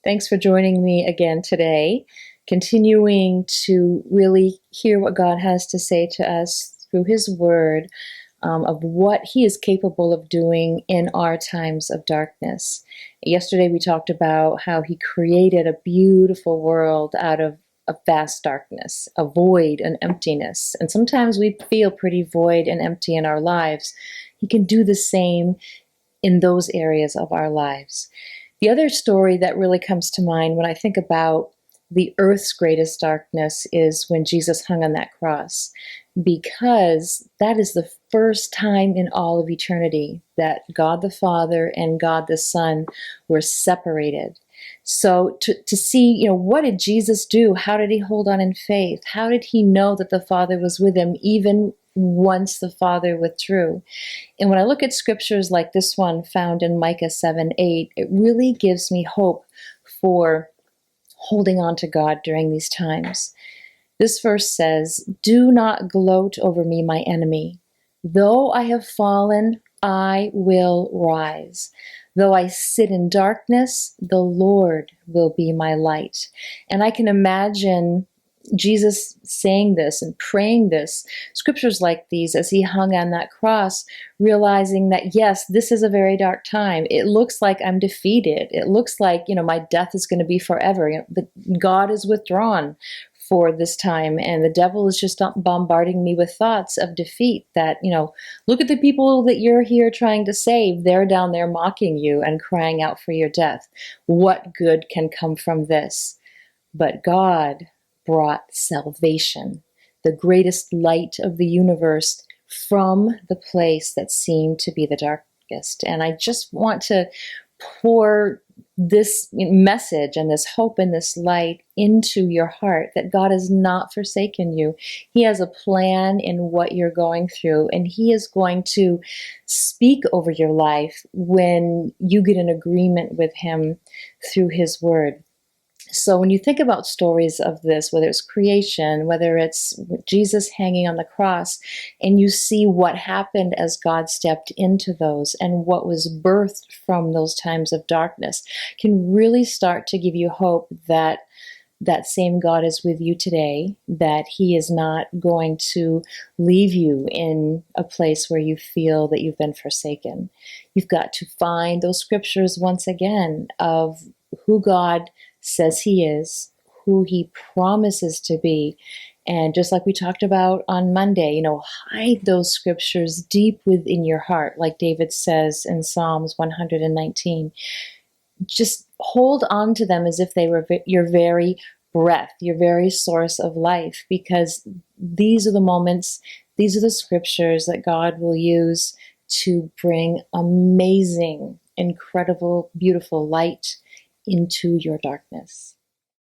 Thanks for joining me again today, continuing to really hear what God has to say to us through His Word, of what He is capable of doing in our times of darkness. Yesterday we talked about how He created a beautiful world out of a vast darkness, a void, an emptiness. And sometimes we feel pretty void and empty in our lives. He can do the same in those areas of our lives. The other story that really comes to mind when I think about the earth's greatest darkness is when Jesus hung on that cross, because that is the first time in all of eternity that God the Father and God the Son were separated. So to see, what did Jesus do? How did He hold on in faith? How did He know that the Father was with Him even once the Father withdrew? And when I look at scriptures like this one found in Micah 7:8, it really gives me hope for holding on to God during these times. This verse says, "Do not gloat over me, my enemy. Though I have fallen, I will rise. Though I sit in darkness, the Lord will be my light." And I can imagine Jesus saying this and praying this, scriptures like these, as He hung on that cross, realizing that, yes, this is a very dark time. It looks like I'm defeated. It looks like, my death is going to be forever. But God is withdrawn for this time, and the devil is just bombarding me with thoughts of defeat that, look at the people that you're here trying to save. They're down there mocking you and crying out for your death. What good can come from this? But God brought salvation, the greatest light of the universe, from the place that seemed to be the darkest. And I just want to pour this message and this hope and this light into your heart, that God has not forsaken you. He has a plan in what you're going through, and He is going to speak over your life when you get in agreement with Him through His Word. So when you think about stories of this, whether it's creation, whether it's Jesus hanging on the cross, and you see what happened as God stepped into those and what was birthed from those times of darkness, can really start to give you hope that that same God is with you today, that He is not going to leave you in a place where you feel that you've been forsaken. You've got to find those scriptures once again of who God says He is, who He promises to be. And just like we talked about on Monday, hide those scriptures deep within your heart, like David says in Psalms 119. Just hold on to them as if they were your very breath, your very source of life, because these are the moments, these are the scriptures that God will use to bring amazing, incredible, beautiful light into your darkness.